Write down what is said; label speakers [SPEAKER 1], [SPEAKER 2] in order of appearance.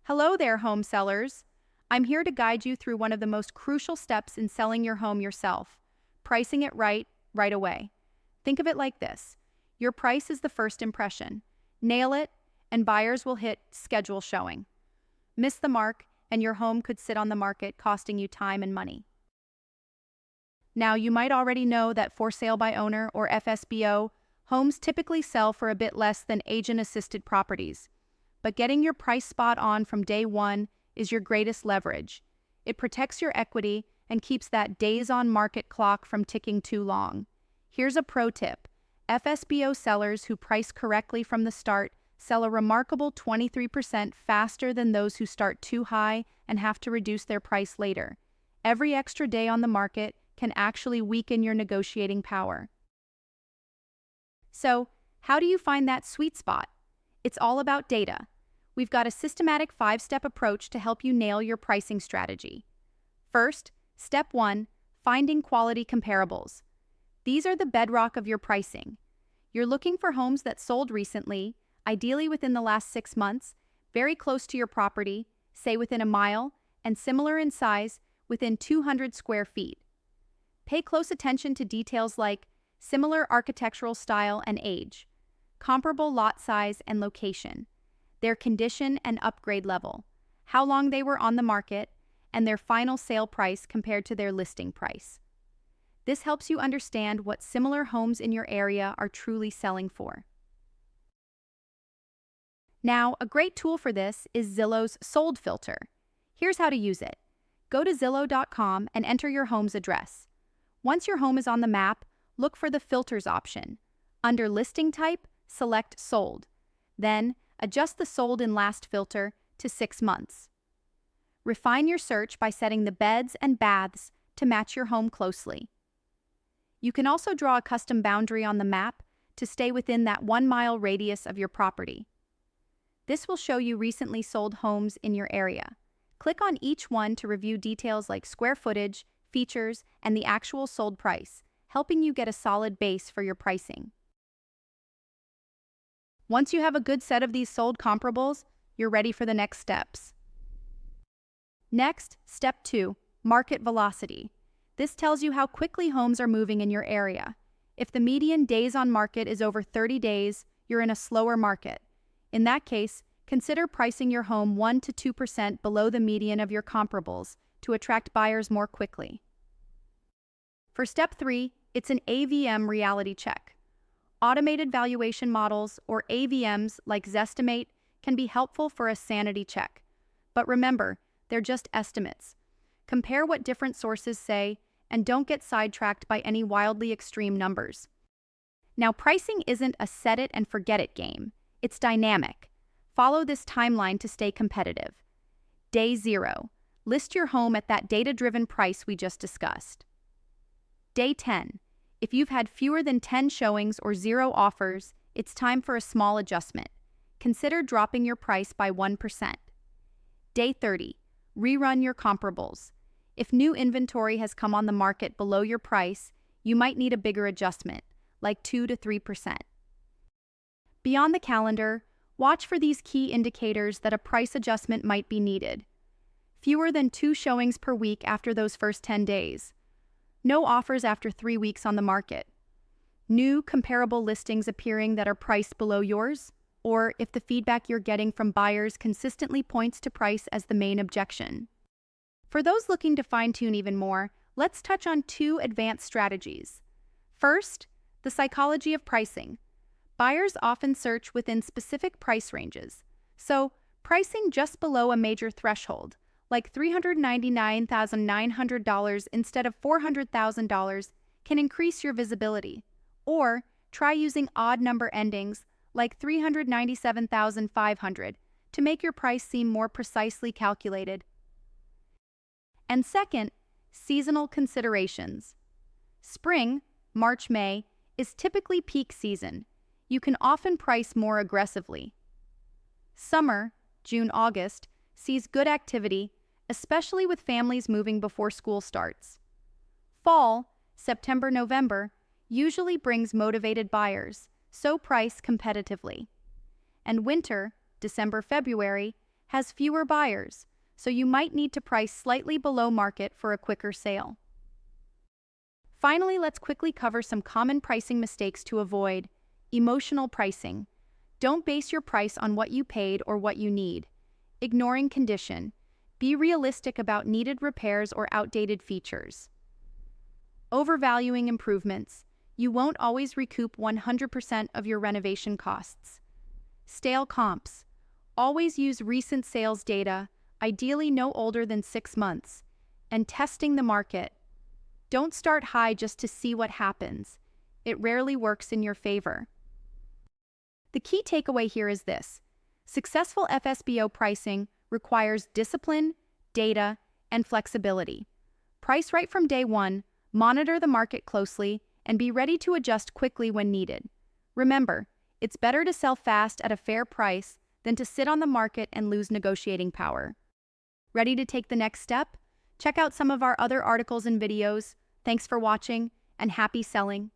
[SPEAKER 1] Hello there, home sellers. I'm here to guide you through one of the most crucial steps in selling your home yourself, pricing it right away. Think of it like this. Your price is the first impression. Nail it, and buyers will hit schedule showing. Miss the mark, and your home could sit on the market costing you time and money. Now, you might already know that for sale by owner, or FSBO, homes typically sell for a bit less than agent-assisted properties. But getting your price spot on from day one is your greatest leverage. It protects your equity and keeps that days-on-market clock from ticking too long. Here's a pro tip. FSBO sellers who price correctly from the start sell a remarkable 23% faster than those who start too high and have to reduce their price later. Every extra day on the market can actually weaken your negotiating power. So, how do you find that sweet spot? It's all about data. We've got a systematic 5-step approach to help you nail your pricing strategy. First, step 1, finding quality comparables. These are the bedrock of your pricing. You're looking for homes that sold recently, ideally within the last 6 months, very close to your property, say within a mile, and similar in size, within 200 square feet. Pay close attention to details like similar architectural style and age, comparable lot size and location, their condition and upgrade level, how long they were on the market, and their final sale price compared to their listing price. This helps you understand what similar homes in your area are truly selling for. Now, a great tool for this is Zillow's Sold Filter. Here's how to use it. Go to Zillow.com and enter your home's address. Once your home is on the map, look for the Filters option. Under Listing Type, select Sold. Then, adjust the Sold in Last filter to 6 months. Refine your search by setting the beds and baths to match your home closely. You can also draw a custom boundary on the map to stay within that 1-mile radius of your property. This will show you recently sold homes in your area. Click on each one to review details like square footage, features, and the actual sold price, helping you get a solid base for your pricing. Once you have a good set of these sold comparables, you're ready for the next steps. Next, step 2, market velocity. This tells you how quickly homes are moving in your area. If the median days on market is over 30 days, you're in a slower market. In that case, consider pricing your home 1 to 2% below the median of your comparables to attract buyers more quickly. For step 3, it's an AVM reality check. Automated valuation models, or AVMs like Zestimate, can be helpful for a sanity check. But remember, they're just estimates. Compare what different sources say, and don't get sidetracked by any wildly extreme numbers. Now, pricing isn't a set-it-and-forget-it game. It's dynamic. Follow this timeline to stay competitive. Day 0. List your home at that data-driven price we just discussed. Day 10. If you've had fewer than 10 showings or 0 offers, it's time for a small adjustment. Consider dropping your price by 1%. Day 30. Rerun your comparables. If new inventory has come on the market below your price, you might need a bigger adjustment, like 2 to 3%. Beyond the calendar, watch for these key indicators that a price adjustment might be needed. Fewer than 2 showings per week after those first 10 days. No offers after 3 weeks on the market. New comparable listings appearing that are priced below yours, or if the feedback you're getting from buyers consistently points to price as the main objection. For those looking to fine-tune even more, let's touch on 2 advanced strategies. First, the psychology of pricing. Buyers often search within specific price ranges, so pricing just below a major threshold, like $399,900 instead of $400,000, can increase your visibility. Or try using odd number endings, like $397,500, to make your price seem more precisely calculated. And second, seasonal considerations. Spring, March-May, is typically peak season. You can often price more aggressively. Summer, June-August, sees good activity, especially with families moving before school starts. Fall, September-November, usually brings motivated buyers, so price competitively. And winter, December-February, has fewer buyers, so you might need to price slightly below market for a quicker sale. Finally, let's quickly cover some common pricing mistakes to avoid. Emotional pricing. Don't base your price on what you paid or what you need. Ignoring condition. Be realistic about needed repairs or outdated features. Overvaluing improvements. You won't always recoup 100% of your renovation costs. Stale comps. Always use recent sales data, ideally no older than 6 months. And testing the market. Don't start high just to see what happens. It rarely works in your favor. The key takeaway here is this: successful FSBO pricing requires discipline, data, and flexibility. Price right from day one, monitor the market closely, and be ready to adjust quickly when needed. Remember, it's better to sell fast at a fair price than to sit on the market and lose negotiating power. Ready to take the next step? Check out some of our other articles and videos. Thanks for watching, and happy selling!